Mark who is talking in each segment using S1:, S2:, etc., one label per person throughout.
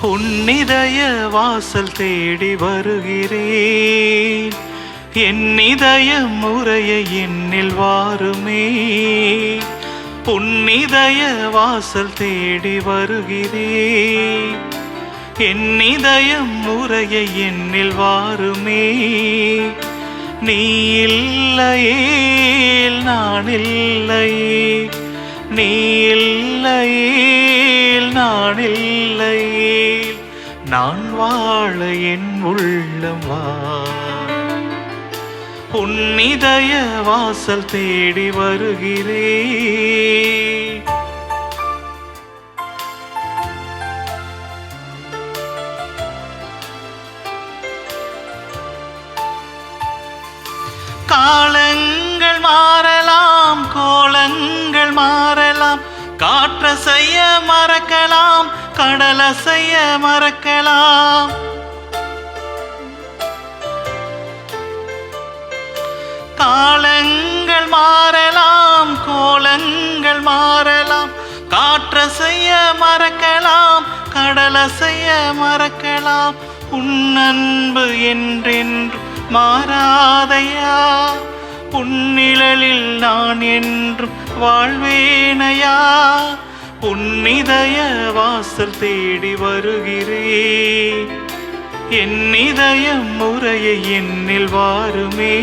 S1: உன்னிதய வாசல் தேடி வருகிறேன். என் இதய முறையை என்னில் வாருமே. உன்னிதய வாசல் தேடி வருகிறேன். என் இதய முறையை என்னில் வாருமே. நீ இல்லையேல் நான் இல்லையே, நீ இல்லையேல் நான் இல்லையே, நான் வாழ என் உள்ளம் வா. உன் இதய வாசல் தேடி வருகிறேன். காலங்கள் மாறலாம், கோலங்கள் மாறலாம், காற்றசைய மறக்கலாம், கடலசைய மறக்கலாம். காலங்கள் மாறலாம், கோலங்கள் மாறலாம், காற்றசைய மறக்கலாம், கடலசைய மறக்கலாம். உன் அன்பு என்றென்று மாறாதையா, உன்னிழலில் நான் என்றும் வாழ்வேனையா. உன் இதய வாசல் தேடி வருகிறேன். என் இதய முறையை என்னில் வாருமே.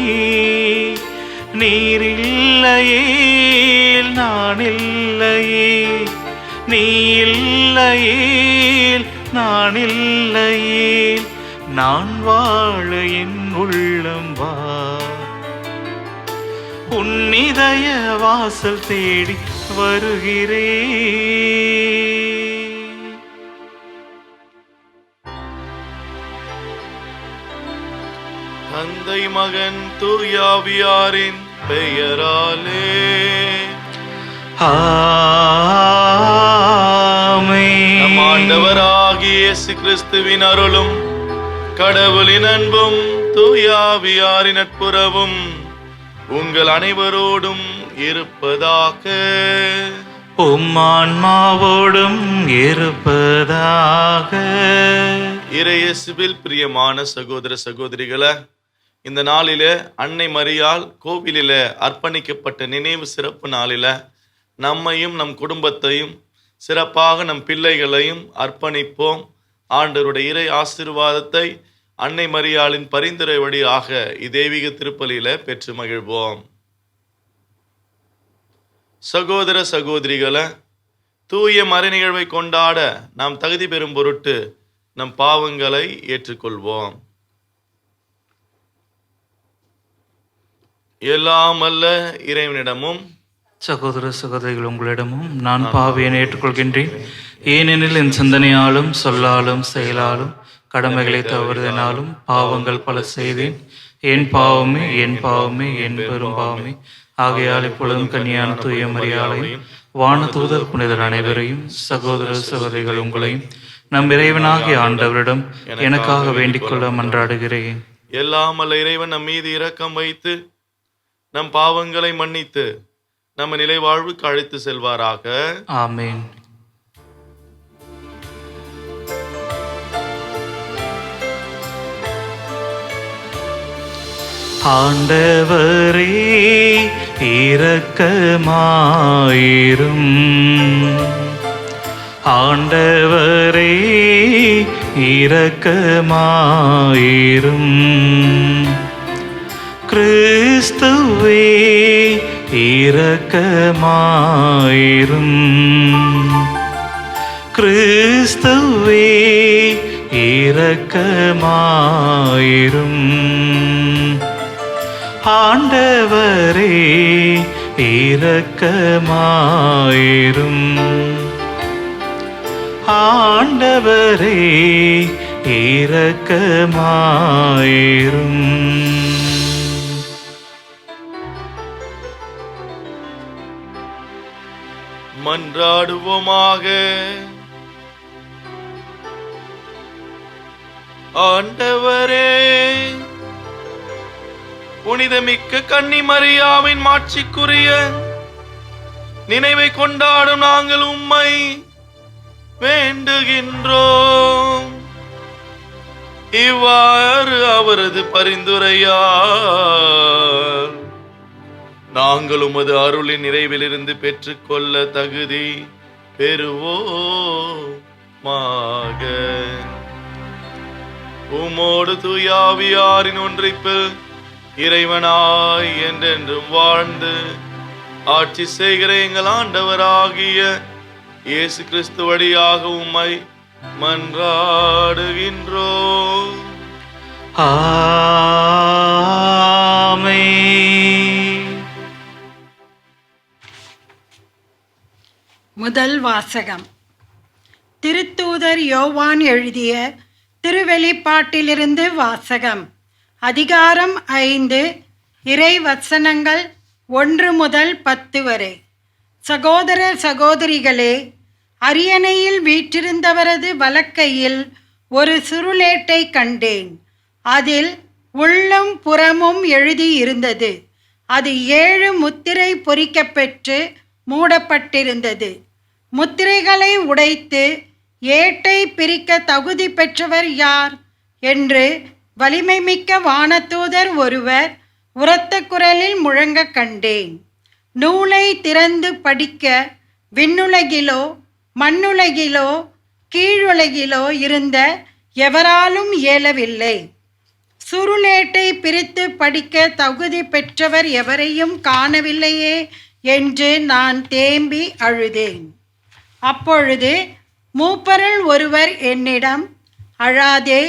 S1: நீர் இல்லையேல் நான் இல்லையே, நீ இல்லையேல் நான் இல்லையே, நான் வாழ என் உள்ளம் வா. உன் இதய வாசல் தேடி வருகிறேன்.
S2: தந்தை மகன் தூயாவியாரின் பெயராலே
S1: ஆமென்.
S2: நம் ஆண்டவராகிய இயேசு கிறிஸ்துவின் அருளும் கடவுளின் அன்பும் தூயாவியாரின் நட்புறவும் உங்கள் அனைவரோடும் இருப்பதாக.
S1: உம் ஆன்மாவோடும் இருப்பதாக.
S2: இறையேசுவில் பிரியமான சகோதர சகோதரிகளே, இந்த நாளிலே அன்னை மரியாள் கோவிலிலே அர்ப்பணிக்கப்பட்ட நினைவு சிறப்பு நாளில நம்மையும் நம் குடும்பத்தையும் சிறப்பாக நம் பிள்ளைகளையும் அர்ப்பணிப்போம். ஆண்டவருடைய இறை ஆசீர்வாதத்தை அன்னை மரியாளின் பரிந்துரை வழியாக இதெய்வீக திருப்பலியில பெற்று மகிழ்வோம். சகோதர சகோதரிகளை, தூய மறை நிகழ்வை கொண்டாட நாம் தகுதி பெறும் பொருட்டு நம் பாவங்களை ஏற்றுக்கொள்வோம். எல்லாம் அல்ல இறைவனிடமும்
S1: சகோதர சகோதரிகள் உங்களிடமும் நான் பாவியனை ஏற்றுக்கொள்கின்றேன். ஏனெனில் என் சிந்தனையாலும் சொல்லாலும் செயலாலும் கடமைகளை தவறுதனாலும் பாவங்கள் பல செய்தேன். என் பாவமே என் பாவமே என் பெரும் பாவமே. ஆகையால் இப்பொழுதும் கன்னியான தூய மரியாளையும் வான தூதர் புனிதர் அனைவரையும் சகோதர சகோதரிகள் உங்களையும் நம் இறைவனாகிய ஆண்டவரிடம் எனக்காக வேண்டிக் கொள்ள மன்றாடுகிறேன்.
S2: எல்லாம் அல்ல இறைவன் நம் மீது இரக்கம் வைத்து நம் பாவங்களை மன்னித்து நம்ம நிலை வாழ்வுக்கு அழைத்து செல்வாராக.
S1: ஆமேன். ஆண்டவரே இரக்கமாயிரும். ஆண்டவரே இரக்கமாயிரும். கிறிஸ்துவே இரக்கமாயிரும். கிறிஸ்துவே இரக்கமாயிரும். ஆண்டவரே இரக்கமாயிரும். ஆண்டவரே இரக்கமாயிரும்.
S2: மன்றாடுவோமாக. ஆண்டவரே, புனிதமிக்க கன்னி மரியாவின் மாட்சிக்குரிய நினைவை கொண்டாடும் நாங்கள் உம்மை வேண்டுகின்றோம். இவ்வாறு அவரது பரிந்துரையால் நாங்கள் உமது அருளின் நிறைவிலிருந்து பெற்றுக்கொள்ள தகுதி பெறுவோமாக. உமோடு தூயாவியாரின் ஒன்றிப்பில் இறைவனாய் என்றென்றும் வாழ்ந்து ஆட்சி செய்கிற எங்கள் ஆண்டவராகிய இயேசு கிறிஸ்து வழியாக உம்மை மன்றாடுகின்றோம்.
S1: ஆமென்.
S3: முதல் வாசகம். திருத்தூதர் யோவான் எழுதிய திருவெளிப்பாட்டிலிருந்து வாசகம். அதிகாரம் 5, இறை வசனங்கள் 1 முதல் 10 வரை. சகோதர சகோதரிகளே, அரியணையில் வீற்றிருந்தவரது வலக்கையில் ஒரு சுருளேட்டை கண்டேன். அதில் உள்ளும் புறமும் எழுதியிருந்தது. அது 7 முத்திரை பொறிக்கப்பெற்று மூடப்பட்டிருந்தது. முத்திரைகளை உடைத்து ஏட்டை பிரிக்க தகுதி பெற்றவர் யார் என்று வலிமைமிக்க வானதூதர் ஒருவர் உரத்த குரலில் முழங்க கண்டேன். நூலை திறந்து படிக்க விண்ணுலகிலோ மண்ணுலகிலோ கீழுலகிலோ இருந்த எவராலும் இயலவில்லை. சுருளேட்டை பிரித்து படிக்க தகுதி பெற்றவர் எவரையும் காணவில்லையே என்று நான் தேம்பி அழுதேன். அப்பொழுது மூப்பருள் ஒருவர் என்னிடம், அழாதே,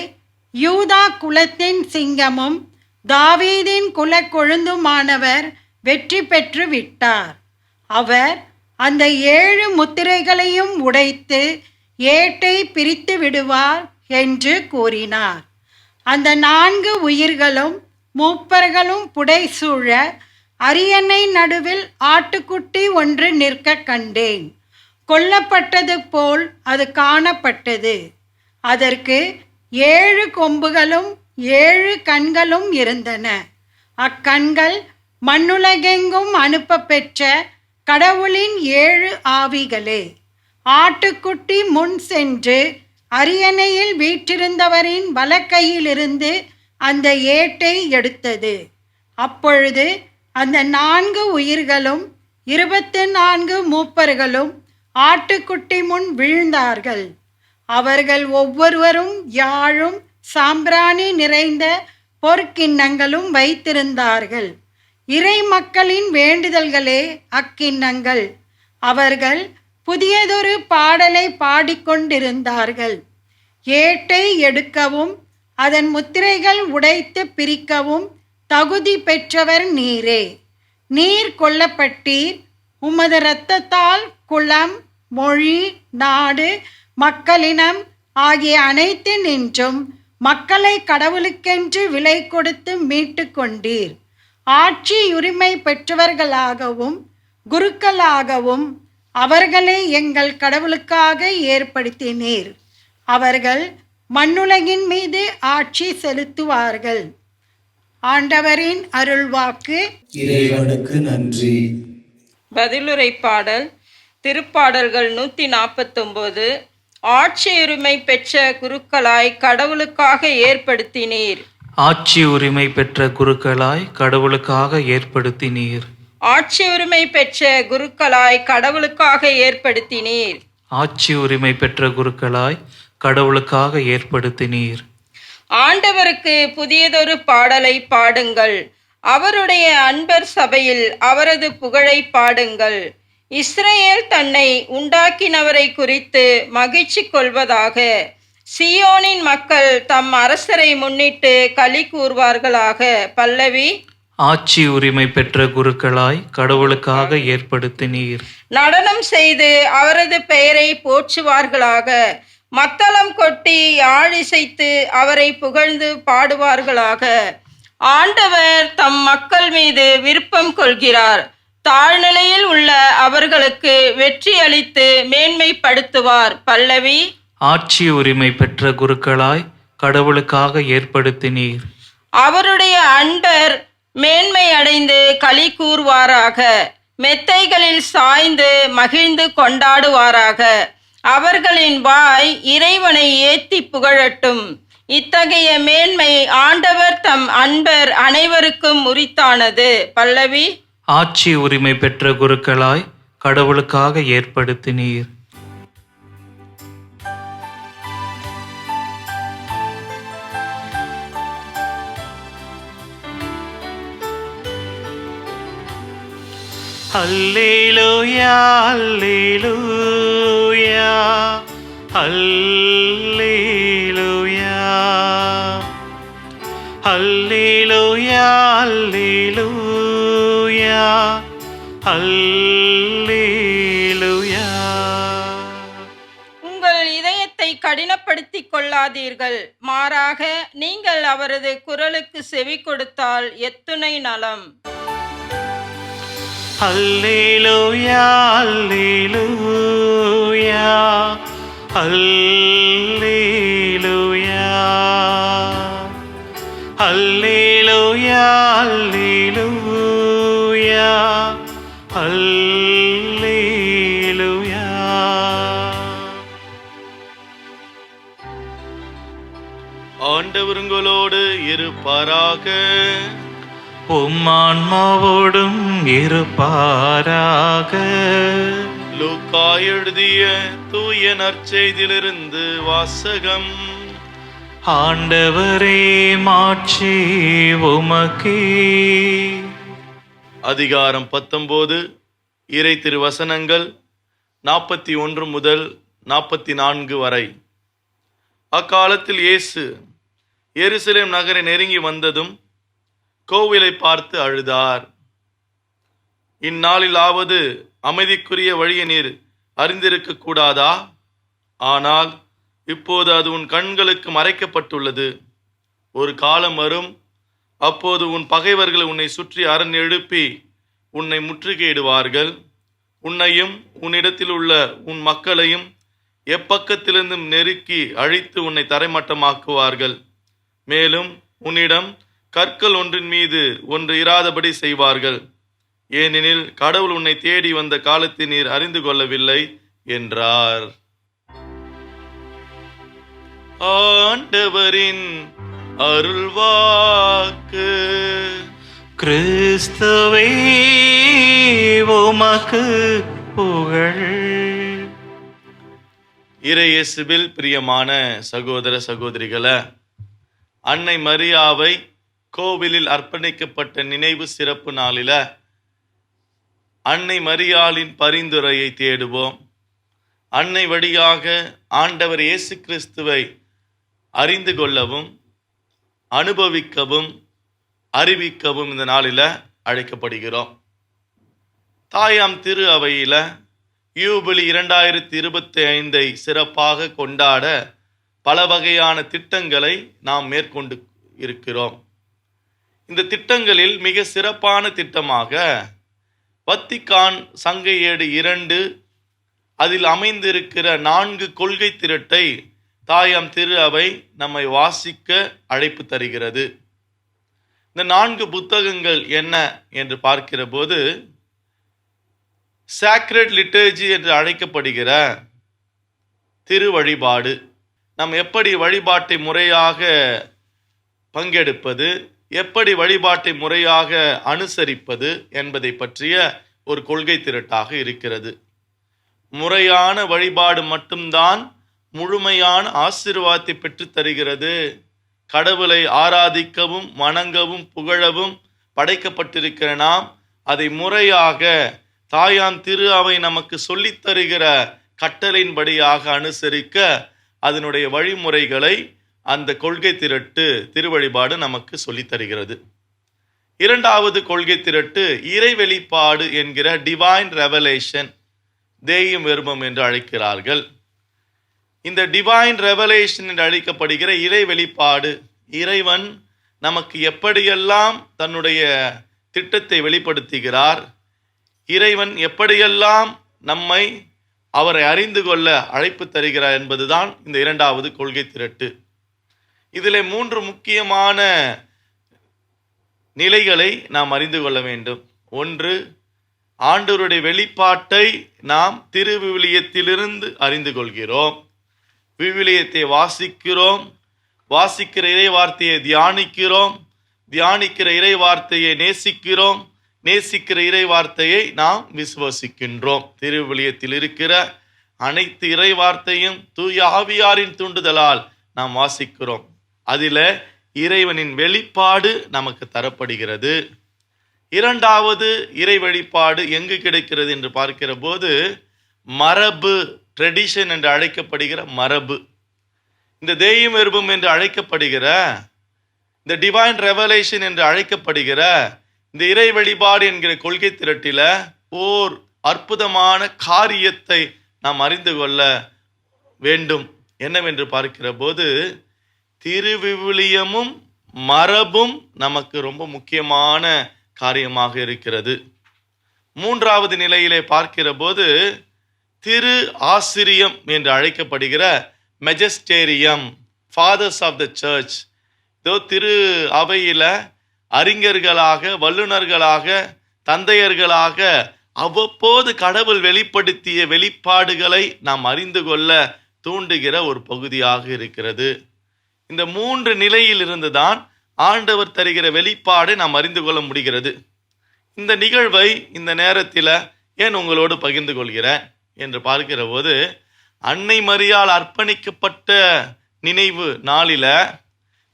S3: யூதா குலத்தின் சிங்கமும் தாவீதின் குலக்கொழுந்துமானவர் வெற்றி பெற்று விட்டார். அவர் அந்த 7 முத்திரைகளையும் உடைத்து ஏட்டை பிரித்து விடுவார் என்று கூறினார். அந்த 4 உயிர்களும் மூப்பர்களும் புடைசூழ அரியணை நடுவில் ஆட்டுக்குட்டி ஒன்று நிற்க கண்டேன். கொல்லப்பட்டது போல் அது காணப்பட்டது. அதற்கு 7 கொம்புகளும் 7 கண்களும் இருந்தன. அக்கண்கள் மண்ணுலகெங்கும் அனுப்ப பெற்ற கடவுளின் 7 ஆவிகளே. ஆட்டுக்குட்டி முன் சென்று அரியணையில் வீற்றிருந்தவரின் வலக்கையிலிருந்து அந்த ஏட்டை எடுத்தது. அப்பொழுது அந்த 4 உயிர்களும் 24 மூப்பர்களும் ஆட்டுக்குட்டி முன் வீழ்ந்தார்கள். அவர்கள் ஒவ்வொருவரும் யாழும் சாம்பிராணி நிறைந்த பொற்கிண்ணங்களும் வைத்திருந்தார்கள். இறை மக்களின் வேண்டுதல்களே அக்கிண்ணங்கள். அவர்கள் புதியதொரு பாடலை பாடிக்கொண்டிருந்தார்கள். ஏட்டை எடுக்கவும் அதன் முத்திரைகள் உடைத்து பிரிக்கவும் தகுதி பெற்றவர் நீரே. நீர் கொல்லப்பட்டீர். உமது இரத்தத்தால் குலம், மொழி, நாடு, மக்களினம் ஆகிய அனைத்து நின்றும் மக்களை கடவுளுக்கென்று விலை கொடுத்து மீட்டு கொண்டீர். ஆட்சி உரிமை பெற்றவர்களாகவும் குருக்களாகவும் அவர்களை எங்கள் கடவுளுக்காக ஏற்படுத்தினீர். அவர்கள் மண்ணுலகின் மீது ஆட்சி செலுத்துவார்கள். ஆண்டவரின் அருள்வாக்கு.
S4: இறைவனுக்கு நன்றி.
S5: பதிலுரை பாடல். திருப்பாடல்கள் 149. ஆட்சியுரிமை பெற்ற குருக்களாய் கடவுளுக்காக ஏற்படுத்தினீர்.
S1: ஆட்சி உரிமை பெற்ற குருக்களாய் கடவுளுக்காக ஏற்படுத்தினீர்.
S5: ஆட்சி உரிமை பெற்ற குருக்களாய் கடவுளுக்காக ஏற்படுத்தினீர்.
S1: ஆட்சி உரிமை பெற்ற குருக்களாய் கடவுளுக்காக ஏற்படுத்தினீர்.
S5: ஆண்டவருக்கு புதியதொரு பாடலை பாடுங்கள். அவருடைய அன்பர் சபையில் அவரது புகழை பாடுங்கள். இஸ்ரவேல் தன்னை உண்டாக்கினவரை குறித்து மகிழ்ச்சி கொள்வதாக. சியோனின் மக்கள் தம் அரசரை முன்னிட்டு களி கூர்வார்களாக. பல்லவி.
S1: ஆட்சி உரிமை பெற்ற குருக்களாய் கடவுளுக்காக ஏற்படுத்தினீர்.
S5: நடனம் செய்து அவரது பெயரை போற்றுவார்களாக. மத்தளம் கொட்டி யாழிசைத்து அவரை புகழ்ந்து பாடுவார்களாக. ஆண்டவர் தம் மக்கள் மீது விருப்பம் கொள்கிறார். தாழ்நிலையில் உள்ள அவர்களுக்கு வெற்றி அளித்து மேன்மைப்படுத்துவார். பல்லவி.
S1: ஆட்சி உரிமை பெற்ற குருக்களாய் கடவுளுக்காக ஏற்படுத்தினீர்.
S5: அவருடைய அன்பர் மேன்மை அடைந்து களி கூர்வாராக. மெத்தைகளில் சாய்ந்து மகிழ்ந்து கொண்டாடுவாராக. அவர்களின் வாய் இறைவனை ஏத்தி புகழட்டும். இத்தகைய மேன்மை ஆண்டவர் தம் அன்பர் அனைவருக்கும் உரித்தானது. பல்லவி.
S1: ஆட்சி உரிமை பெற்ற குருக்களாய் கடவுளுக்காக ஏற்படுத்தினீர். அல்லேலூயா அல்லேலூயா அல்லேலூயா அல்லேலூயா அல்லேலூயா அல்லேலூயா.
S5: உங்கள் இதயத்தை கடினப்படுத்திக் கொள்ளாதீர்கள், மாறாக நீங்கள் அவரது குரலுக்கு செவி கொடுத்தால் எத்துணை நலம்.
S1: அல்லேலூயா அல்லேலூயா அல்லேலூயா அல்லேலூயா அல்லேலூயா அல்லேலூயா.
S2: ஆண்டவர் உங்களோடு இருப்பாராக.
S1: உம் ஆன்மாவோடும் இருப்பாராக.
S2: லூக்கா எழுதிய தூய நற்செய்தியிலிருந்து வாசகம்.
S1: ஆண்டவரே மாட்சி உமக்கே.
S2: அதிகாரம் 19 இறை திருவசனங்கள் 41 முதல் 44 வரை. அக்காலத்தில் இயேசு எருசலேம் நகரை நெருங்கி வந்ததும் கோவிலை பார்த்து அழுதார். இந்நாளிலாவது அமைதிக்குரிய வழியை நீர் அறிந்திருக்க கூடாதா? ஆனால் இப்போது அது உன் கண்களுக்கு மறைக்கப்பட்டுள்ளது. ஒரு காலம் வரும், அப்போது உன் பகைவர்கள் உன்னை சுற்றி அரண் எழுப்பி உன்னை முற்றுகையிடுவார்கள். உன்னையும் உன்னிடத்தில் உள்ள உன் மக்களையும் எப்பக்கத்திலிருந்தும் நெருக்கி அழித்து உன்னை தரைமட்டமாக்குவார்கள். மேலும் உன்னிடம் கற்கள் ஒன்றின் மீது ஒன்று இராதபடி செய்வார்கள். ஏனெனில் கடவுள் உன்னை தேடி வந்த காலத்தை நீர் அறிந்து கொள்ளவில்லை என்றார். ஆண்டவரின் அருள்வாக்கு.
S1: கிறிஸ்துவே உமக்கு புகழ்.
S2: இறை இயேசுவில் பிரியமான சகோதர சகோதரிகளே, அன்னை மரியாவை கோவிலில் அர்ப்பணிக்கப்பட்ட நினைவு சிறப்பு நாளில அன்னை மரியாளின் பரிந்துரையை தேடுவோம். அன்னை வழியாக ஆண்டவர் இயேசு கிறிஸ்துவை அறிந்து கொள்ளவும் அனுபவிக்கவும் அறிவிக்கவும் இந்த நாளில அழைக்கப்படுகிறோம். தாயாம் திரு அவையில யூபிலி 2025 சிறப்பாக கொண்டாட பல வகையான திட்டங்களை நாம் மேற்கொண்டு இருக்கிறோம். இந்த திட்டங்களில் மிக சிறப்பான திட்டமாக வத்திக்கான் சங்க ஏடு 2 அதில் அமைந்திருக்கிற 4 கொள்கை திரட்டை தாயாம் திரு அவை நம்மை வாசிக்க அழைப்பு தருகிறது. இந்த 4 புத்தகங்கள் என்ன என்று பார்க்கிற போது, சாக்ரெட் லிட்டர்ஜி என்று அழைக்கப்படுகிற திரு வழிபாடு, நாம் எப்படி வழிபாட்டை முறையாக பங்கெடுப்பது, எப்படி வழிபாட்டை முறையாக அனுசரிப்பது என்பதை பற்றிய ஒரு கொள்கை திரட்டாக இருக்கிறது. முறையான வழிபாடு மட்டும்தான் முழுமையான ஆசீர்வாதத்தை பெற்றுத் தருகிறது. கடவுளை ஆராதிக்கவும் வணங்கவும் புகழவும் படைக்கப்பட்டிருக்கிற நாம் அதை முறையாக தாயாம் திரு அவை நமக்கு சொல்லித் தருகிற கட்டளையின்படியாக அனுசரிக்க அதனுடைய வழிமுறைகளை அந்த கொள்கை திரட்டு திருவழிபாடு நமக்கு சொல்லித் தருகிறது. இரண்டாவது கொள்கை திரட்டு இறை வெளிப்பாடு என்கிற டிவைன் ரெவலேஷன், தேயும் வெறுமம் என்று அழைக்கிறார்கள். இந்த டிவைன் ரெவலேஷன் என்று அழைக்கப்படுகிற இறை வெளிப்பாடு, இறைவன் நமக்கு எப்படியெல்லாம் தன்னுடைய திட்டத்தை வெளிப்படுத்துகிறார், இறைவன் எப்படியெல்லாம் நம்மை அவரை அறிந்து கொள்ள அழைப்பு தருகிறார் என்பதுதான் இந்த இரண்டாவது கொள்கை திரட்டு. இதில் 3 முக்கியமான நிலைகளை நாம் அறிந்து கொள்ள வேண்டும். ஒன்று, ஆண்டவருடைய வெளிப்பாட்டை நாம் திருவிவிலியத்திலிருந்து அறிந்து கொள்கிறோம். விவிலியத்தை வாசிக்கிறோம், வாசிக்கிற இறை வார்த்தையை தியானிக்கிறோம், தியானிக்கிற இறை வார்த்தையை நேசிக்கிறோம், நேசிக்கிற இறை வார்த்தையை நாம் விசுவசிக்கின்றோம். திருவிவிலியத்தில் இருக்கிற அனைத்து இறை வார்த்தையும் தூய ஆவியாரின் தூண்டுதலால் நாம் வாசிக்கிறோம். அதில் இறைவனின் வெளிப்பாடு நமக்கு தரப்படுகிறது. இரண்டாவது இறை வெளிப்பாடு எங்கு கிடைக்கிறது என்று பார்க்கிற போது மரபு, ட்ரெடிஷன் என்று அழைக்கப்படுகிற மரபு, இந்த தேயும் வெறுபம் என்று அழைக்கப்படுகிற, இந்த டிவைன் ரெவலேஷன் என்று அழைக்கப்படுகிற இந்த இறை வழிபாடு என்கிற கொள்கை திரட்டில ஓர் அற்புதமான காரியத்தை நாம் அறிந்து கொள்ள வேண்டும். என்னவென்று பார்க்கிற போது திருவிவிலியமும் மரபும் நமக்கு ரொம்ப முக்கியமான காரியமாக இருக்கிறது. மூன்றாவது நிலையிலே பார்க்கிற போது திரு ஆசிரியம் என்று அழைக்கப்படுகிற மெஜஸ்டேரியம், ஃபாதர்ஸ் ஆஃப் த சர்ச், இதோ திரு அவையில அறிஞர்களாக, வல்லுநர்களாக, தந்தையர்களாக அவ்வப்போது கடவுள் வெளிப்படுத்திய வெளிப்பாடுகளை நாம் அறிந்து கொள்ள தூண்டுகிற ஒரு பகுதியாக இருக்கிறது. இந்த மூன்று நிலையில் இருந்துதான் ஆண்டவர் தருகிற வெளிப்பாடை நாம் அறிந்து கொள்ள முடிகிறது. இந்த நிகழ்வை இந்த நேரத்தில் ஏன் உங்களோடு பகிர்ந்து கொள்கிறேன் என்று பார்க்கிற போது, அன்னை மரியாள் அர்ப்பணிக்கப்பட்ட நினைவு நாளில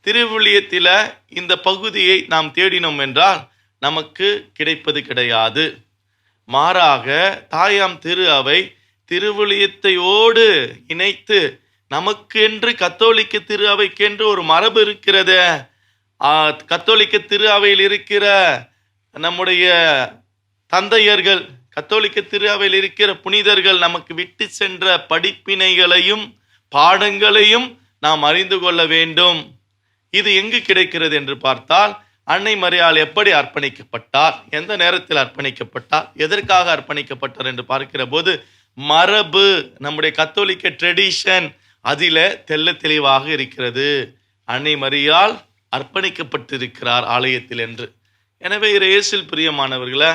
S2: திருவிவிலியத்தில் இந்த பகுதியை நாம் தேடினோம் என்றால் நமக்கு கிடைப்பது கிடையாது. மாறாக தாயாம் திரு அவை திருவிவிலியத்தையோடு இணைத்து நமக்கென்று கத்தோலிக்க திரு அவைக்கென்று ஒரு மரபு இருக்கிறது. கத்தோலிக்க திரு அவையில் இருக்கிற நம்முடைய தந்தையர்கள், கத்தோலிக்க திரு அவையில் இருக்கிற புனிதர்கள் நமக்கு விட்டு சென்ற படிப்பினைகளையும் பாடங்களையும் நாம் அறிந்து கொள்ள வேண்டும். இது எங்கு கிடைக்கிறது என்று பார்த்தால், அன்னை மரியாள் எப்படி அர்ப்பணிக்கப்பட்டார், எந்த நேரத்தில் அர்ப்பணிக்கப்பட்டார், எதற்காக அர்ப்பணிக்கப்பட்டார் என்று பார்க்கிற போது மரபு, நம்முடைய கத்தோலிக்க ட்ரெடிஷன் அதில் தெள்ள தெளிவாக இருக்கிறது. அன்னை மரியாள் அர்ப்பணிக்கப்பட்டிருக்கிறார் ஆலயத்தில் என்று. எனவே இயேசுவில் பிரியமானவர்களே,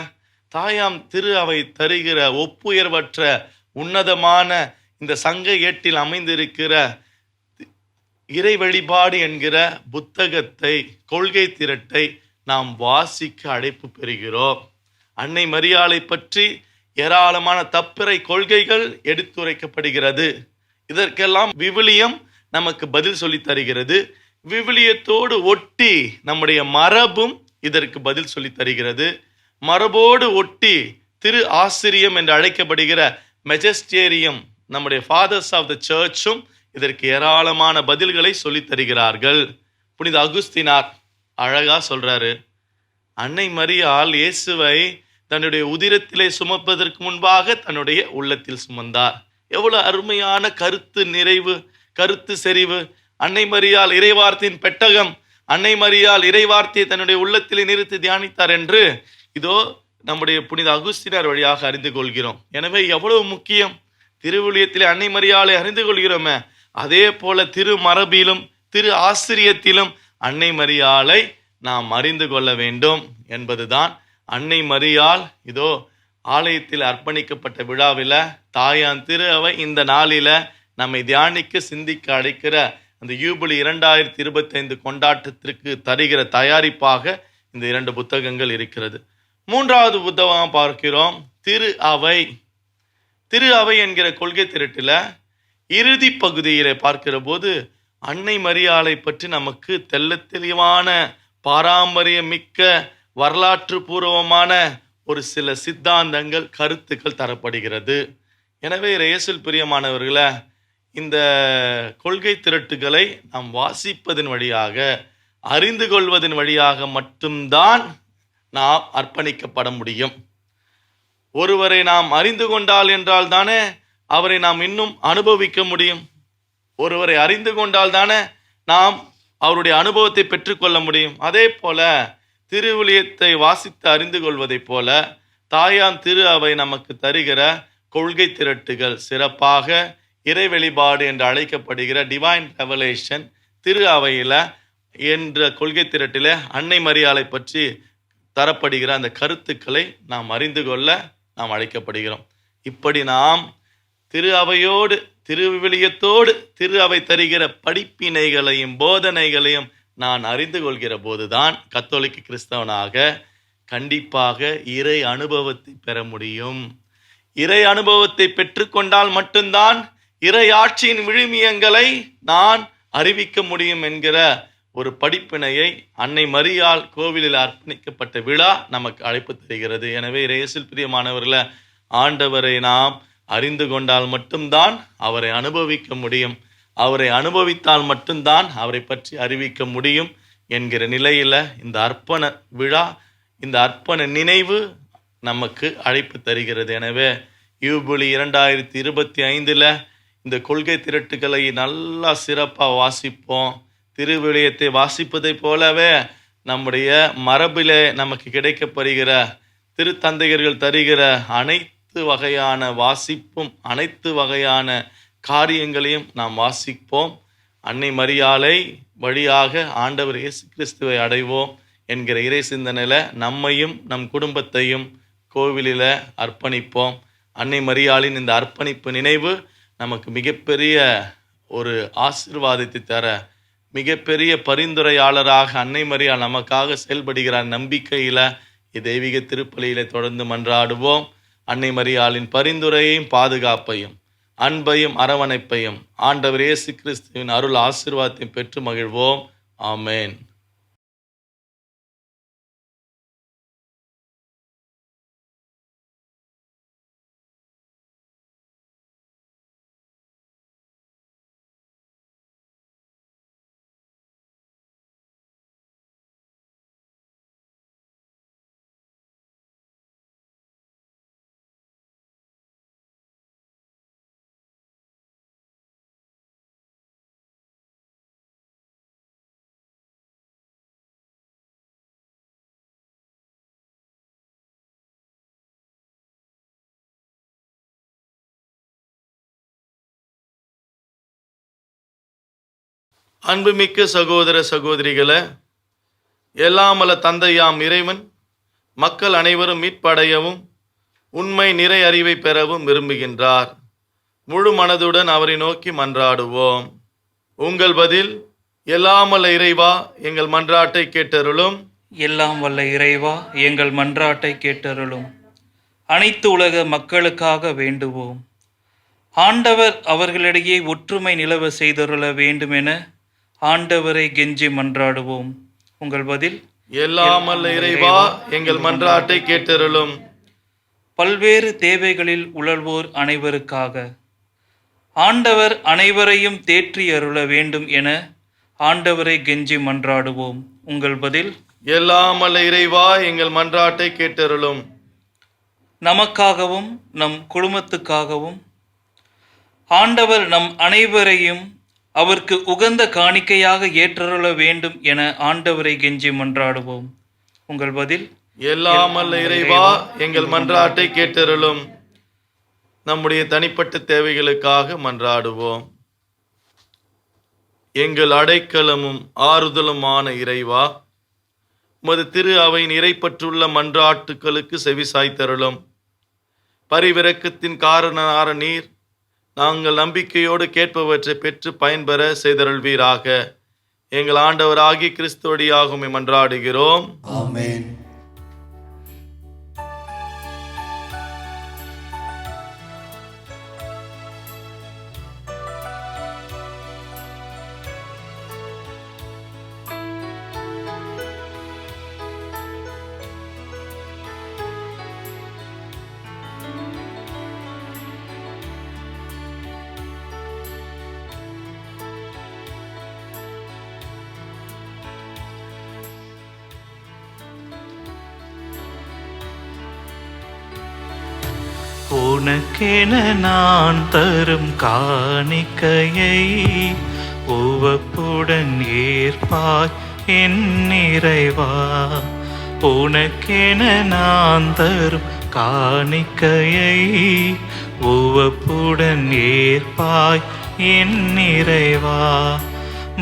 S2: தாயாம் திரு அவை தருகிற ஒப்புயர்வற்ற உன்னதமான இந்த சங்க ஏட்டில் அமைந்திருக்கிற இறை வழிபாடு என்கிற புத்தகத்தை, கொள்கை திரட்டை நாம் வாசிக்க அழைப்பு பெறுகிறோம். அன்னை மரியாளை பற்றி ஏராளமான தப்பிறை கொள்கைகள் எடுத்துரைக்கப்படுகிறது. இதற்கெல்லாம் விவிலியம் நமக்கு பதில் சொல்லி தருகிறது. விவிலியத்தோடு ஒட்டி நம்முடைய மரபும் இதற்கு பதில் சொல்லி தருகிறது. மரபோடு ஒட்டி திரு ஆசிரியம் என்று அழைக்கப்படுகிற மெஜஸ்டேரியம், நம்முடைய ஃபாதர்ஸ் ஆஃப் த சர்ச்சும் இதற்கு ஏராளமான பதில்களை சொல்லி தருகிறார்கள். புனித அகுஸ்தினார் அழகா சொல்றாரு, அன்னை மரியாள் இயேசுவை தன்னுடைய உதிரத்திலே சுமப்பதற்கு முன்பாக தன்னுடைய உள்ளத்தில் சுமந்தார். எவ்வளவு அருமையான கருத்து நிறைவு, கருத்து செறிவு. அன்னை மரியாள் இறைவார்த்தையின் பெட்டகம், அன்னை மரியாள் இறைவார்த்தையை தன்னுடைய உள்ளத்திலே நிறுத்தி தியானித்தார் என்று இதோ நம்முடைய புனித அகுஸ்தினார் வழியாக அறிந்து கொள்கிறோம். எனவே எவ்வளவு முக்கியம், திருவிவிலியத்திலே அன்னை மரியாளை அறிந்து கொள்கிறோமே, அதே போல திரு மரபிலும் திரு ஆசிரியத்திலும் அன்னை மரியாளை நாம் அறிந்து கொள்ள வேண்டும் என்பதுதான். அன்னை மரியாள் இதோ ஆலயத்தில் அர்ப்பணிக்கப்பட்ட விழாவில் தாயான் திரு அவை இந்த நாளில நம்மை தியானிக்க சிந்திக்க அழைக்கிற அந்த யூபிலி 2025 கொண்டாட்டத்திற்கு தருகிற தயாரிப்பாக இந்த 2 புத்தகங்கள் இருக்கிறது. மூன்றாவது புத்தகம் பார்க்கிறோம், திரு அவை. திரு அவை என்கிற கொள்கை திரட்டில் இறுதி பகுதியிலே பார்க்கிற போது அன்னை மரியாளை பற்றி நமக்கு தெள்ள தெளிவான பாரம்பரியம் மிக்க வரலாற்று பூர்வமான ஒரு சில சித்தாந்தங்கள், கருத்துக்கள் தரப்படுகிறது. எனவே இயேசுவில் பிரியமானவர்களே, இந்த கொள்கை திரட்டுகளை நாம் வாசிப்பதன் வழியாக, அறிந்து கொள்வதன் வழியாக மட்டும்தான் நாம் அர்ப்பணிக்கப்பட முடியும். ஒருவரை நாம் அறிந்து கொண்டால் என்றால் தானே அவரை நாம் இன்னும் அனுபவிக்க முடியும். ஒருவரை அறிந்து கொண்டால் தானே நாம் அவருடைய அனுபவத்தை பெற்றுக்கொள்ள முடியும். அதே போல திருவிவிலியத்தை வாசித்து அறிந்து கொள்வதைப் போல தாயான் திரு அவை நமக்கு தருகிற கொள்கை திரட்டுகள், சிறப்பாக இறை வெளிப்பாடு என்று அழைக்கப்படுகிற டிவைன் ரெவலேஷன் திரு அவையில் என்ற கொள்கை திரட்டில் அன்னை மரியாளை பற்றி தரப்படுகிற அந்த கருத்துக்களை நாம் அறிந்து கொள்ள நாம் அழைக்கப்படுகிறோம். இப்படி நாம் திரு அவையோடு, திருவிவிலியத்தோடு, திரு அவை தருகிற படிப்பினைகளையும் போதனைகளையும் நான் அறிந்து கொள்கிற போதுதான் கத்தோலிக்க கிறிஸ்தவனாக கண்டிப்பாக இறை அனுபவத்தை பெற முடியும். இறை அனுபவத்தை பெற்றுக்கொண்டால் மட்டும்தான் இறை ஆட்சியின் விழுமியங்களை நான் அறிவிக்க முடியும் என்கிற ஒரு படிப்பினையை அன்னை மரியாள் கோவிலில் அர்ப்பணிக்கப்பட்ட விழா நமக்கு அழைப்பு தருகிறது. எனவே இயேசுவில் பிரியமானவர்களே, ஆண்டவரை நாம் அறிந்து கொண்டால் மட்டும்தான் அவரை அனுபவிக்க முடியும். அவரை அனுபவித்தால் மட்டும்தான் அவரை பற்றி அறிவிக்க முடியும் என்கிற நிலையில் இந்த அர்ப்பண விழா, இந்த அர்ப்பண நினைவு நமக்கு அழைப்பு தருகிறது. எனவே யூபிலி 2025 இந்த கொள்கை திரட்டுகளை நல்லா சிறப்பாக வாசிப்போம். திருவிவிலியத்தை வாசிப்பதை போலவே நம்முடைய மரபிலே நமக்கு கிடைக்கப்படுகிற திருத்தந்தையர்கள் தருகிற அனைத்து வகையான வாசிப்பும், அனைத்து வகையான காரியங்களையும் நாம் வாசிப்போம். அன்னை மரியாளை வழியாக ஆண்டவர் இயேசு கிறிஸ்துவை அடைவோம் என்கிற இறை சிந்தனையில் நம்மையும் நம் குடும்பத்தையும் கோவிலில் அர்ப்பணிப்போம். அன்னை மரியாளின் இந்த அர்ப்பணிப்பு நினைவு நமக்கு மிகப்பெரிய ஒரு ஆசீர்வாதத்தை தர, மிகப்பெரிய பரிந்துரையாளராக அன்னை மரியாள் நமக்காக செயல்படுகிறார் நம்பிக்கையில் தெய்வீக திருப்பலியிலே தொடர்ந்து மன்றாடுவோம். அன்னை மரியாளின் பரிந்துரையையும் பாதுகாப்பையும் அன்பையும் அரவணைப்பையும் ஆண்டவர் இயேசு கிறிஸ்துவின் அருள் ஆசீர்வாதத்தையும் பெற்று மகிழ்வோம். ஆமேன். அன்புமிக்க சகோதர சகோதரிகளே, எல்லாமல்ல தந்தையாம் இறைவன் மக்கள் அனைவரும் மீட்படையவும் உண்மை நிறை அறிவை பெறவும் விரும்புகின்றார். முழு மனதுடன் அவரை நோக்கி மன்றாடுவோம். உங்கள் பதில்: எல்லாம் வல்ல இறைவா, எங்கள் மன்றாட்டை கேட்டருளும்.
S1: எல்லாம் வல்ல இறைவா, எங்கள் மன்றாட்டை கேட்டருளும். அனைத்து உலக மக்களுக்காக வேண்டுவோம். ஆண்டவர் அவர்களிடையே ஒற்றுமை நிலவ செய்தருள வேண்டுமென ஆண்டவரை கெஞ்சி மன்றாடுவோம். உங்கள் பதில்:
S2: எல்லாம் வல்ல இறைவா, எங்கள் மன்றாட்டை கேட்டருளும்.
S1: பல்வேறு தேவைகளில் உழல்வோர் அனைவருக்காக ஆண்டவர் அனைவரையும் தேற்றி அருள வேண்டும் என ஆண்டவரை கெஞ்சி மன்றாடுவோம். உங்கள் பதில்:
S2: எல்லாம் வல்ல இறைவா, எங்கள் மன்றாட்டை கேட்டருளும்.
S1: நமக்காகவும் நம் குடும்பத்துக்காகவும் ஆண்டவர் நம் அனைவரையும் அவருக்கு உகந்த காணிக்கையாக ஏற்றருள வேண்டும் என ஆண்டவரை கெஞ்சி மன்றாடுவோம். உங்கள் பதில்:
S2: எல்லாம் வல்ல இறைவா, எங்கள் மன்றாட்டை கேட்டருளும். நம்முடைய தனிப்பட்ட தேவைகளுக்காக மன்றாடுவோம். எங்கள் அடைக்கலமும் ஆறுதலுமான இறைவா, உமது திரு அவையின் இறைப்பற்றுள்ள மன்றாட்டுக்களுக்கு செவிசாய்த்தருளும். பரிவிரக்கத்தின் காரணரான நீர் நாங்கள் நம்பிக்கையோடு கேட்பவற்றை பெற்று பயன்பெற செய்தருள்வீராக. எங்கள் ஆண்டவராகிய கிறிஸ்துவடியாக உம்மை மன்றாடுகிறோம்.
S4: ஆமென்.
S1: உனக்கென நான் தரும் காணிக்கையை உவப்புடன் ஏற்பாய் என் இறைவா. உனக்கென நான் தரும் காணிக்கையை உவப்புடன் ஏற்பாய் என் இறைவா.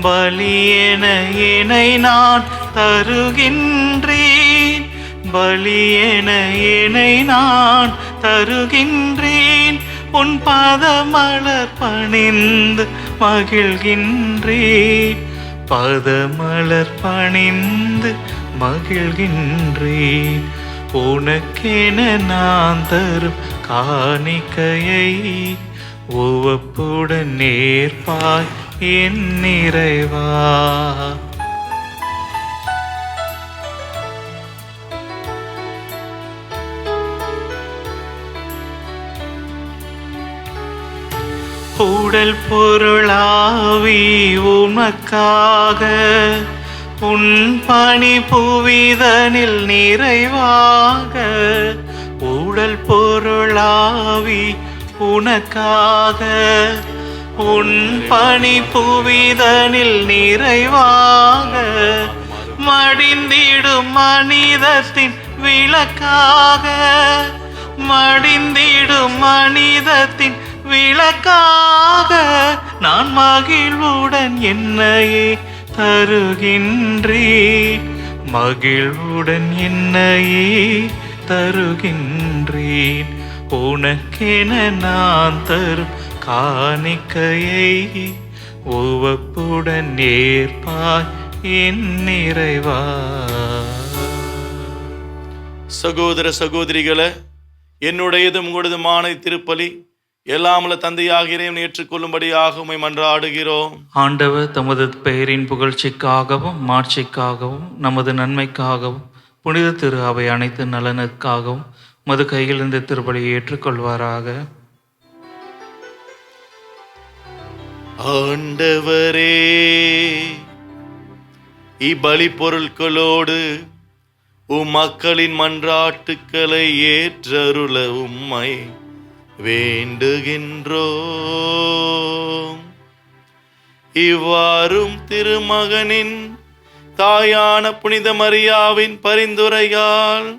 S1: பலியென என்னை நான் தருகின்றேன், பலியென என்னை நான் தருகின்றேன். உன் பாதமலர் பணிந்து மகிழ்கின்றேன். பாதமலர் பணிந்து மகிழ்கின்றேன். உனக்கென நான் தரும் காணிக்கையை உவப்புடன் நேர்ப்பாய் என் நிறைவா. உடல் பொருளாவி உமக்காக உன் பணி புவிதனில் நிறைவாக. உடல் பொருளாவி உனக்காக உன் பணி புவிதனில் நிறைவாக. மடிந்திடும் மனிதத்தின் விளக்காக, மடிந்திடும் மனிதத்தின் விளக்காக நான் மகிழ்வுடன் என்னையே தருகின்றேன். மகிழ்வுடன் என்னையே தருகின்றேன். உனக்கென நான் தரும் காணிக்கையை உவப்புடன் நேர்ப்பாய் என் நிறைவா.
S2: சகோதர சகோதரிகளே, என்னுடையதும் உங்களதுமான திருப்பலி எல்லாமல தந்தையாகிறேன் ஏற்றுக்கொள்ளும்படியாக உம்மை மன்றாடுகிறோம்.
S1: ஆண்டவர் தமது பெயரின் புகழ்ச்சிக்காகவும் மாட்சிக்காகவும் நமது நன்மைக்காகவும் புனித திரு அவை அனைத்து நலனுக்காகவும் மது கையில் இந்த திருப்பலியை ஏற்றுக்கொள்வாராக.
S2: ஆண்டவரே, இப்பலி பொருட்களோடு உம் மக்களின் மன்றாட்டுக்களை ஏற்றருள உம்மை வேண்டுகின்றோம். இவ்வாறும் திருமகனின் தாயான புனித மரியாவின் பரிந்துரையால்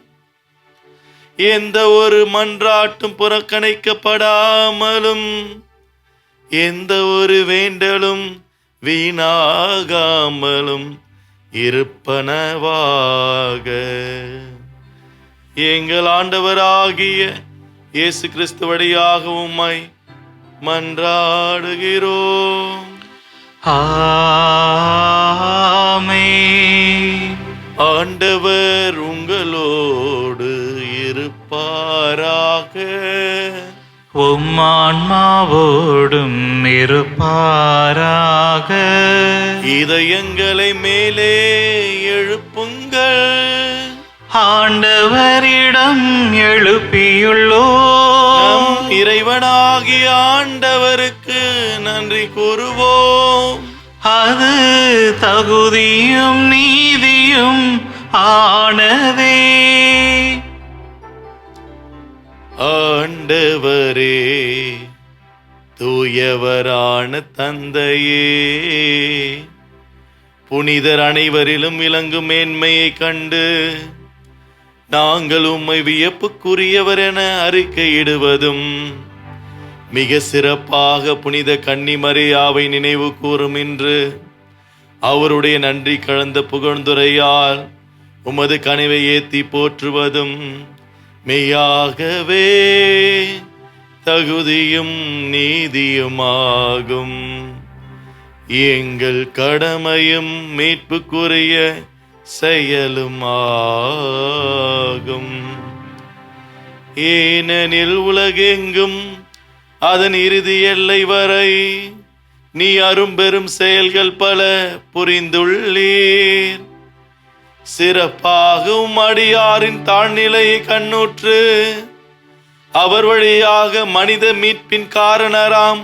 S2: எந்த ஒரு மன்றாட்டும் புறக்கணிக்கப்படாமலும் எந்த ஒரு வேண்டலும் வீணாகாமலும் இருப்பனவாக. எங்கள் ஆண்டவராகிய இயேசு கிறிஸ்து வழியாக உம்மை மன்றாடுகிறோம்.
S1: ஆமென்.
S2: ஆண்டவர் உங்களோடு இருப்பாராக.
S1: உம் ஆன்மாவோடும் இருப்பாராக.
S2: இதயங்களை மேலே எழுப்புங்கள்.
S1: ஆண்டவரிடம் எழுப்பியுள்ளோம்.
S2: நம் இறைவனாகிய ஆண்டவருக்கு நன்றி கூறுவோம்.
S1: அது தகுதியும் நீதியும் ஆனதே.
S2: ஆண்டவரே, தூயவரான தந்தையே, புனிதர் அனைவரிலும் விளங்கும் மேன்மையை கண்டு நாங்கள் உம்மை வியப்புக்குரியவர் என அறிக்கையிடுவதும், மிக சிறப்பாக புனித கன்னிமரியாவை நினைவு கூறும் இன்று அவருடைய நன்றி கலந்த புகழ்ந்துரையால் உமது கனிவை ஏத்தி போற்றுவதும் மெய்யாகவே தகுதியும் நீதியுமாகும். எங்கள் கடமையும் மீட்புக்குரிய செயலுமாகும். ஏனெனில் உலகெங்கும் அதன் இறுதி எல்லை வரை நீ அரும்பெரும் செயல்கள் பல புரிந்துள்ளீர். சிறப்பாக உம் அடியாரின் தாழ்நிலையை கண்ணுற்று அவர் வழியாக மனித மீட்பின் காரணராம்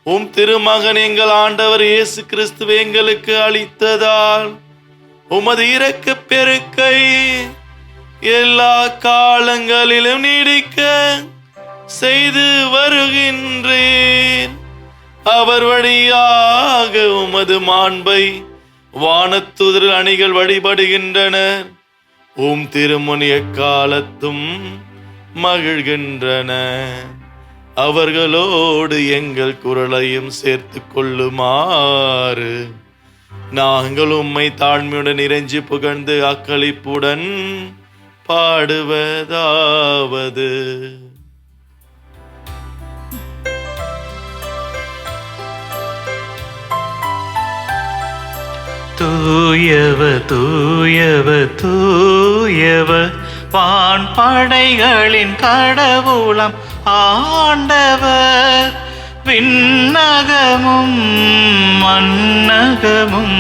S2: உம் திருமகன் எங்கள் ஆண்டவர் இயேசு கிறிஸ்து எங்களுக்கு அளித்ததால் உமது இரக்கப் பெருக்கை எல்லா காலங்களிலும் நீடிக்க செய்து வருகின்றேன். அவர் வழியாக உமது மாண்பை வானத்துதிர் அணிகள் வழிபடுகின்றனர். உம் திருமுன் எக்காலத்தும் மகிழ்கின்றன. அவர்களோடு எங்கள் குரலையும் சேர்த்து கொள்ளுமாறு நாங்கள் உம்மை தாழ்மையுடன் இறைஞ்சி புகழ்ந்து அக்களிப்புடன் பாடுவதாவது.
S1: தூயவர் தூயவர் தூயவர் வான்படைகளின் கடவுளம் ஆண்டவர். விண்ணகமும் மண்ணகமும்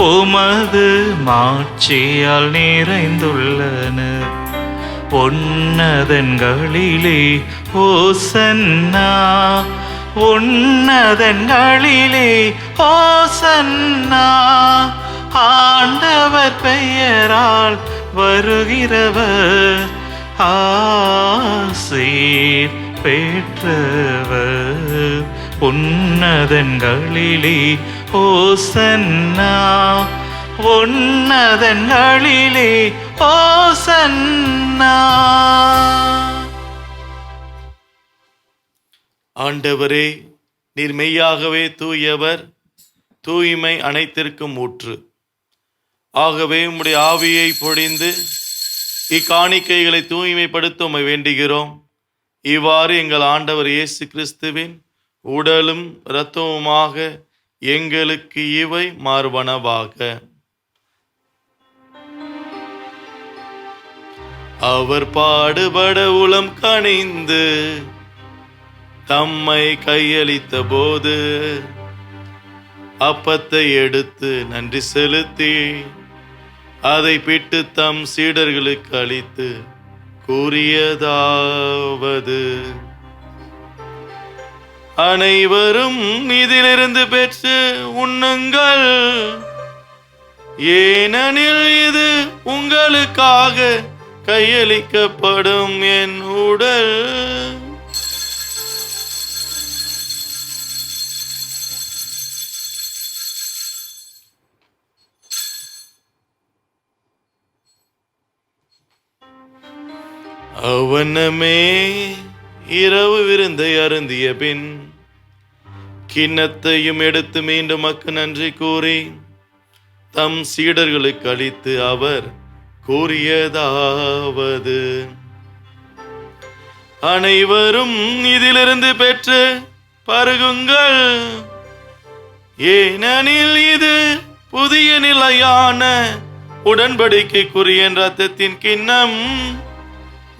S1: உமது மாட்சியால் நிறைந்துள்ளன. உன்னதங்களிலே ஓசன்னா, உன்னதங்களிலே ஓசன்னா. ஆண்டவர் பெயரால் வருகிறவர் ஆசீர் பெற்றவர். உன்னதங்களிலே ஓசன்னா, உன்னதங்களிலே ஓசன்னா.
S2: ஆண்டவரே, நீர் மெய்யாகவே தூயவர், தூய்மை அனைத்திற்கும் ஊற்று. ஆகவே உம்முடைய ஆவியை பொழிந்து இக்காணிக்கைகளை தூய்மைப்படுத்த உம்மை வேண்டுகிறோம். இவ்வாறு எங்கள் ஆண்டவர் இயேசு கிறிஸ்துவின் உடலும் இரத்தமுமாக எங்களுக்கு இவை மாறுவனவாக. அவர் பாடுபட உளம் கனிந்து தம்மை கையளித்த போது அப்பத்தை எடுத்து நன்றி செலுத்தி அதை பிட்டு தம் சீடர்களுக்கு அளித்து கூறியதாவது: அனைவரும் இதிலிருந்து பெற்று உண்ணுங்கள், ஏனெனில் இது உங்களுக்காக கையளிக்கப்படும் என் உடல். அவனமே இரவு விருந்தை அருந்திய பின் கிண்ணத்தையும் எடுத்து மீண்டும் மக்கு நன்றி கூறி தம் சீடர்களுக்கு அளித்து அவர் கூறியதாவது: அனைவரும் இதிலிருந்து பெற்று பருகுங்கள், ஏனெனில் இது புதிய நிலையான உடன்படிக்கைக்குரிய இரத்தத்தின் கிண்ணம்.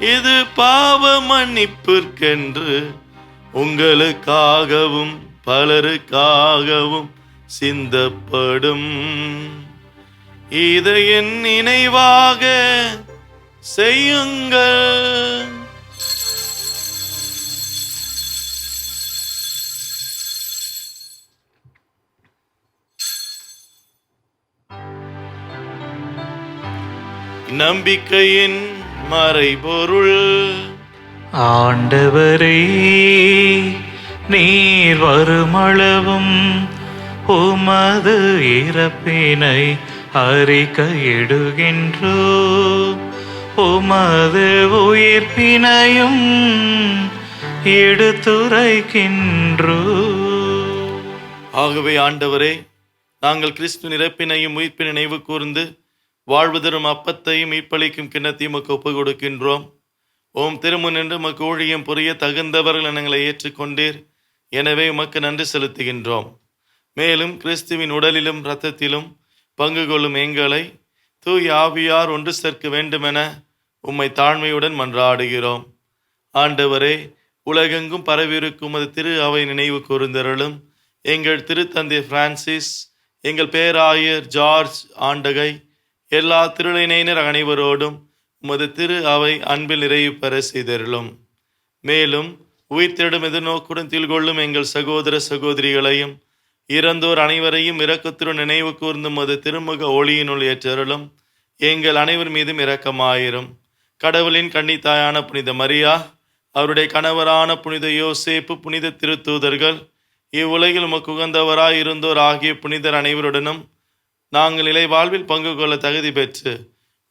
S2: இது பாவ மன்னிப்பிற்கென்று உங்களுக்காகவும் பலருக்காகவும் சிந்தப்படும். இதை என் நினைவாக செய்யுங்கள். நம்பிக்கையின் மறைபொருள்.
S1: ஆண்டவரே, நீர் வருமளவும் உமது இறப்பினை அறிக்கையிடுகின்றோ, உமது உயிர்ப்பினையும் எடுத்துரைக்கின்றோ.
S2: ஆகவே ஆண்டவரே, நாங்கள் கிறிஸ்து இறப்பினையும் உயிர்ப்பினை நினைவு கூர்ந்து வாழ்வு தரும் அப்பத்தையும் மீட்பளிக்கும் கிண்ணத்தையும் உமக்கு ஒப்புக் கொடுக்கின்றோம். ஓம் திருமுன் என்று உமக்கு ஊழியம் புரிய தகுந்தவர்கள் எங்களை ஏற்றுக்கொண்டீர். எனவே உமக்கு நன்றி செலுத்துகின்றோம். மேலும் கிறிஸ்துவின் உடலிலும் இரத்தத்திலும் பங்கு கொள்ளும் எங்களை தூய் ஆவியார் ஒன்று சேர்க்க வேண்டுமென உம்மை தாழ்மையுடன் மன்றாடுகிறோம். ஆண்டவரே, உலகெங்கும் பரவியிருக்கும் அது திரு அவை நினைவு கூர்ந்தருளும். எங்கள் திருத்தந்தை பிரான்சிஸ், எங்கள் பேராயர் ஜார்ஜ் ஆண்டகை, எல்லா திருநிலையினர் அனைவரோடும் உமது திரு அவை அன்பில் நிறைவு பெற செய்தருளும். மேலும் உயிர்த்தெழும் எதிர்நோக்குடன் திகழ்கொள்ளும் எங்கள் சகோதர சகோதரிகளையும் இறந்தோர் அனைவரையும் இரக்கத்துடன் நினைவு கூர்ந்து உமது திருமுக ஒளியினுள் ஏற்றருளும். எங்கள் அனைவர் மீதும் இரக்கமாயிரும். கடவுளின் கன்னித்தாயான புனித மரியா, அவருடைய கணவரான புனித யோசேப்பு, புனித திருத்தூதர்கள், இவ்வுலகில் உமக்கு உகந்தவராய் இருந்தோர் ஆகிய புனிதர் அனைவருடனும் நாங்கள் நிலை வாழ்வில் பங்கு கொள்ள தகுதி பெற்று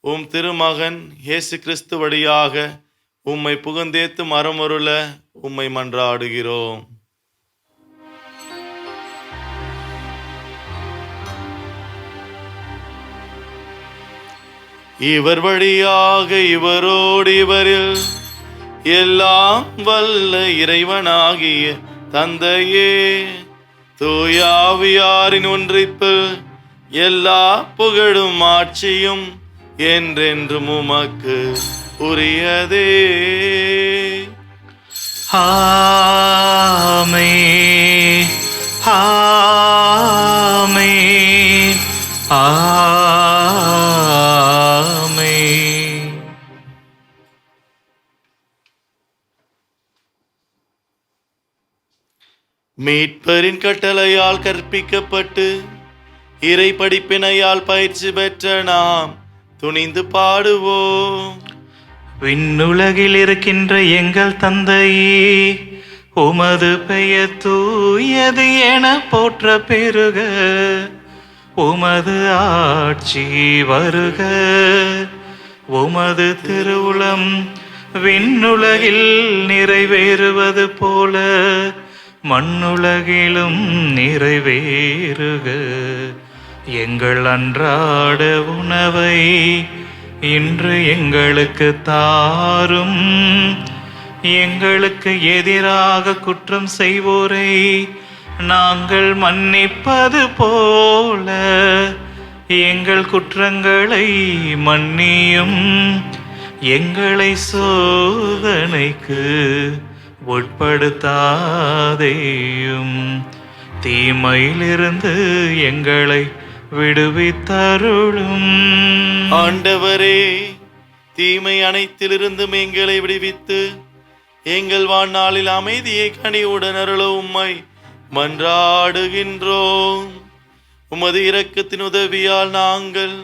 S2: உம் திருமகன் இயேசு கிறிஸ்து வழியாக உம்மை புகழ்ந்தேத்து மரமருள உம்மை மன்றாடுகிறோம். இவர் வழியாக இவரோடு இவரில் எல்லாம் வல்ல இறைவனாகிய தந்தையே, தூய ஆவியாரின் ஒன்றிப்பில் எல்லா புகழும் ஆட்சியும் என்றென்றும் உமக்கு உரியதே.
S1: ஆமென், ஆமென், ஆமென்.
S2: மீட்பரின் கட்டளையால் கற்பிக்கப்பட்டு இறை படிப்பினையால் பயிற்சி பெற்ற நாம் துணிந்து பாடுவோம்.
S1: விண்ணுலகில் இருக்கின்ற எங்கள் தந்தையே, உமது பெயர் தூயது என போற்ற பெருக, உமது ஆட்சி வருக, உமது திருவுளம் விண்ணுலகில் நிறைவேறுவது போல மண்ணுலகிலும் நிறைவேறுக. எங்கள் அன்றாட உணவை இன்று எங்களுக்கு தாரும். எங்களுக்கு எதிராக குற்றம் செய்வோரை நாங்கள் மன்னிப்பது போல எங்கள் குற்றங்களை மன்னியும். எங்களை சோதனைக்கு உட்படுத்தாதேயும், தீமையிலிருந்து எங்களை விடுவித்தருளும்.
S2: ஆண்டவரே, தீமை அனைத்திலிருந்தும் எங்களை விடுவித்து எங்கள் வாழ்நாளில் அமைதியை கனிவுடன் அருள உம்மை மன்றாடுகின்றோம். உமது இரக்கத்தின் உதவியால் நாங்கள்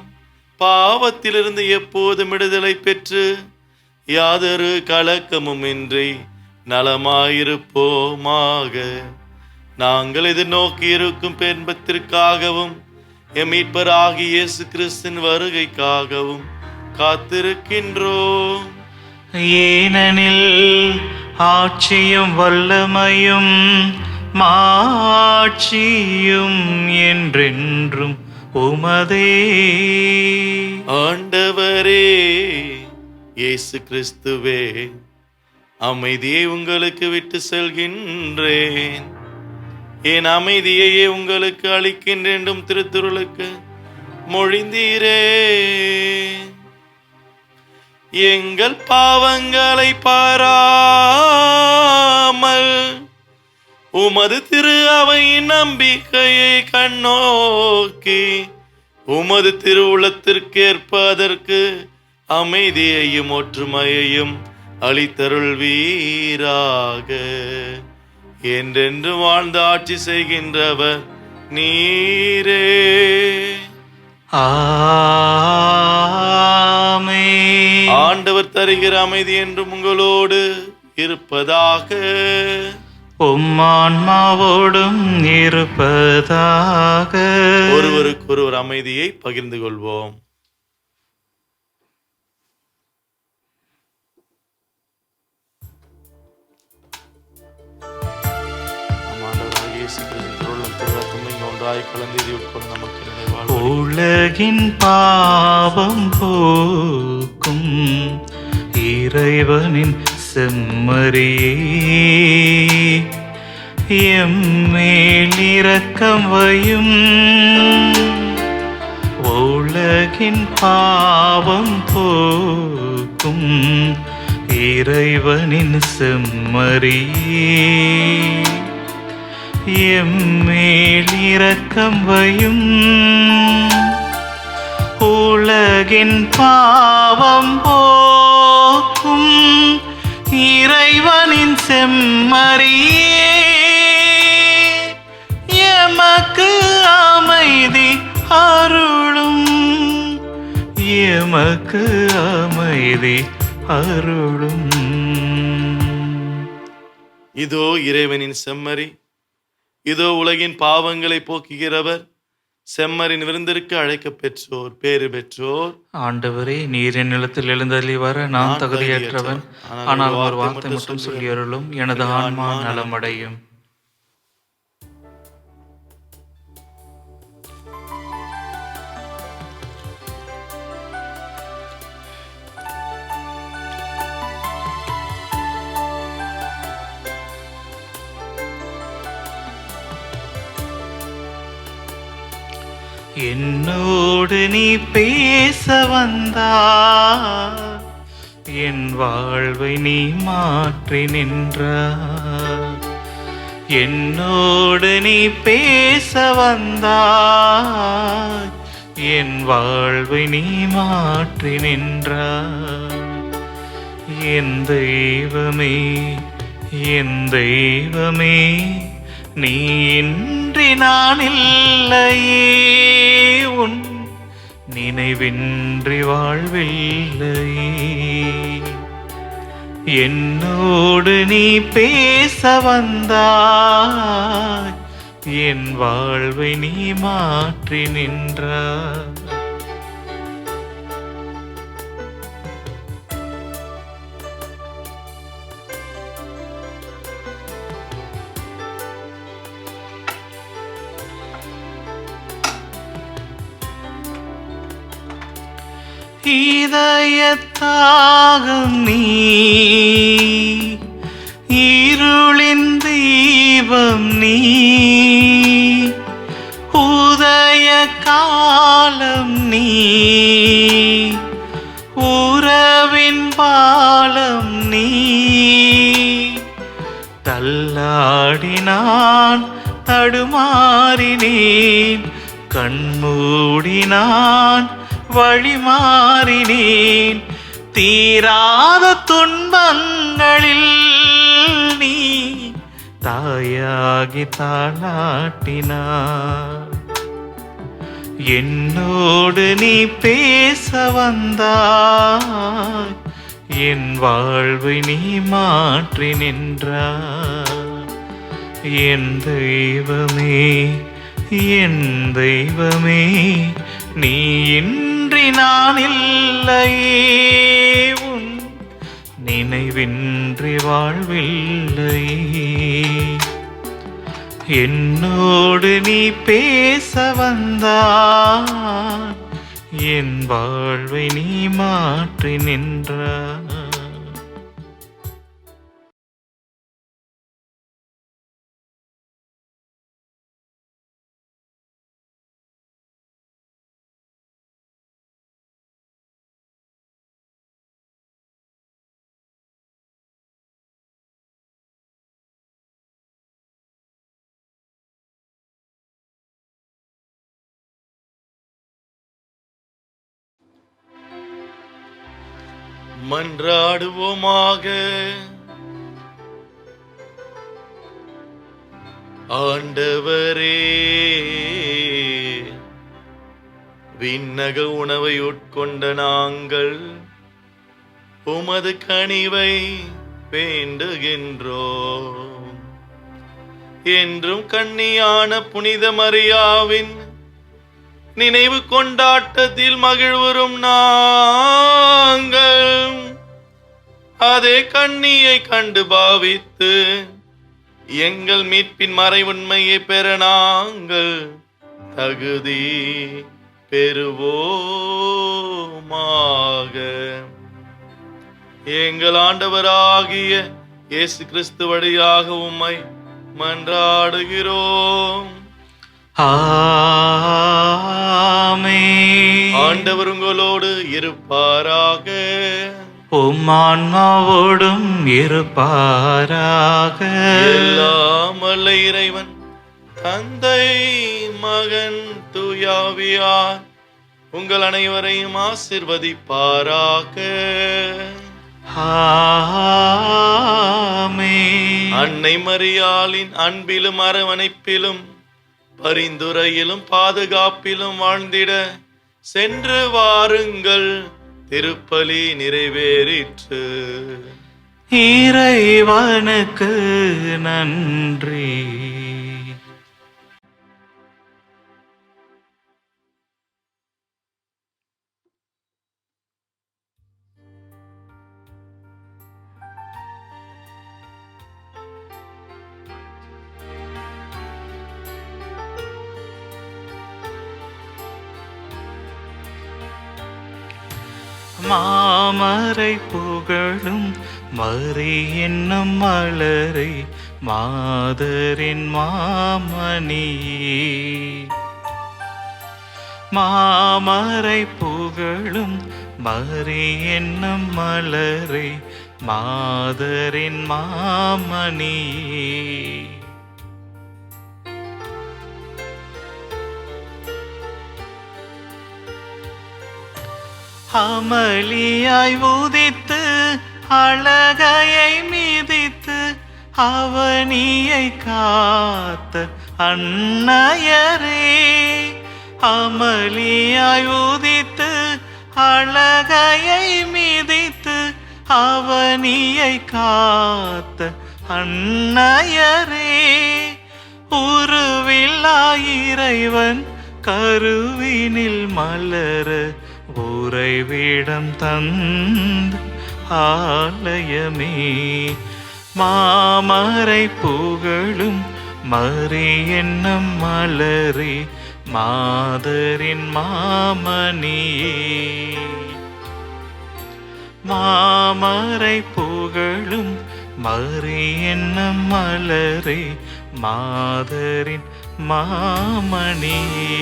S2: பாவத்திலிருந்து எப்போதும் விடுதலை பெற்று யாதொரு கலக்கமும் இன்றி நலமாயிருப்போமாக. நாங்கள் எதிர்நோக்கி இருக்கும் பென்பத்திற்காகவும் எம் மீட்பராகிய இயேசு கிறிஸ்தின் வருகைக்காகவும் காத்திருக்கின்றோம்.
S1: ஏனெனில் ஆட்சியும் வல்லமையும் மாட்சியும் என்றென்றும் உமதே.
S2: ஆண்டவரே இயேசு கிறிஸ்துவே, அமைதியை உங்களுக்கு விட்டு செல்கின்றேன், என் அமைதியையே உங்களுக்கு அளிக்கின்றேன் திருத்துருளுக்கு மொழிந்தீரே. எங்கள் பாவங்களை பாராமல் உமது திரு அவையின் நம்பிக்கையை கண்ணோக்கி உமது திருவுளத்திற்கேற்ப அதற்கு அமைதியையும் ஒற்றுமையையும் அளித்தருள்வீராக. என்றென்று வாழ்ந்து ஆட்சி செய்கின்றவர் நீரே.
S1: ஆமென்.
S2: ஆண்டவர் தருகிற அமைதி என்றும் உங்களோடு இருப்பதாக.
S1: உம்மான்மாவோடும் இருப்பதாக.
S2: ஒருவருக்கொருவர் அமைதியை பகிர்ந்து கொள்வோம்.
S1: உலகின் பாவம் போக்கும் இறைவனின் செம்மறியே, எம்மேல் இரக்கம் வையும். உலகின் பாவம் போக்கும் இறைவனின் செம்மறியே, எம்மேல் இரக்கம் வையும். உலகின் பாவம் போக்கும் இறைவனின் செம்மறியே, எமக்கு அமைதி அருளும். எமக்கு அமைதி அருளும்.
S2: இதோ இறைவனின் செம்மறி, இதோ உலகின் பாவங்களை போக்குகிறவர். செம்மறின் விருந்திற்கு அழைக்க பெற்றோர் பேறு பெற்றோர்.
S1: ஆண்டவரே, நீரின் நிலத்தில் எழுந்தள்ளி வர நான் தகுதியற்றவன், ஆனால் ஒரு வார்த்தை மட்டும் சொல்லி அருளும், எனது ஆன்மா நலமடையும். என்னோடு நீ பேச வந்தாய், என் வாழ்வை நீ மாற்றி நின்றாய். என்னோடு நீ பேச வந்தாய், என் வாழ்வை நீ மாற்றி நின்றாய். என் தெய்வமே, என் தெய்வமே, நீ இன்றி நான் இல்லையே, உன் நினைவின்றி வாழ்வில்லையே. என்னோடு நீ பேச வந்தாய், என் வாழ்வை நீ மாற்றி நின்றாய். இதயத்தாகம் நீ, இருளின் தீபம் நீ, உதய காலம் நீ, உறவின் பாலம் நீ. தள்ளாடினான், தடுமாறினேன், கண்மூடினான், வழிமாறினேன். தீராத துன்பங்களில் நீ தாயாகி தாளாட்டினார். என்னோடு நீ பேச வந்தாய், என் வாழ்வை நீ மாற்றி நின்றாய். என் தெய்வமே, என் தெய்வமே, நீ இன்றி நான் இல்லையே, உன் நினைவின்றி வாழ்வில்லையே. என்னோடு நீ பேச வந்தாய், என் வாழ்வை நீ மாற்றி நின்றாய்.
S2: மன்றாடுவோமாக. ஆண்டவரே, விண்ணக உணவை உட்கொண்ட நாங்கள் உமது கனிவை வேண்டுகின்றோம். என்றும் கன்னியான புனித மரியாவின் நினைவு கொண்டாட்டத்தில் மகிழ்வுறும் நாங்கள் அதே கண்ணியை கண்டு பாவித்து எங்கள் மீட்பின் மறை உண்மையை பெற நாங்கள் தகுதி பெறுவோமாக. எங்கள் ஆண்டவராகிய இயேசு கிறிஸ்து வழியாக உம்மை மன்றாடுகிறோம்.
S1: ஆமென்.
S2: ஆண்டவர் உங்களோடு இருப்பாராக.
S1: உம் ஆன்மாவோடும் இருப்பாராக.
S2: எல்லாம் வல்ல இறைவன் தந்தை, மகன், தூயாவியார் உங்கள் அனைவரையும் ஆசீர்வதிப்பாராக.
S1: ஆமென்.
S2: அன்னை மரியாளின் அன்பிலும் அரவணைப்பிலும் பரிந்துரையிலும் பாதுகாப்பிலும் வாழ்ந்திட சென்று வாருங்கள். திருப்பலி நிறைவேறிற்று.
S1: இறைவனுக்கு நன்றி. மாமரை புகழும் மறி என்னும் மலரை மாதரின் மாமணியே, மாமரை புகழும் மரி என்னும் மலரே, மாதரின் மாமணியே. அமளியாய் உதித்து அழகையை மிதித்து அவனியை காத்த அன்னையரே, அமளியாய் உதித்து அழகையை மிதித்து அவனியை காத்த அன்னையரே, உருவில்லா இறைவன் கருவினில் மலர உறைவிடம் தந்த ஆலயமே. மாமரை புகழும் மரி என்னும் மலரே, மாதரின் மாமணியே. மாமரை புகழும் மரி என்னும் மலரே, மாதரின் மாமணியே.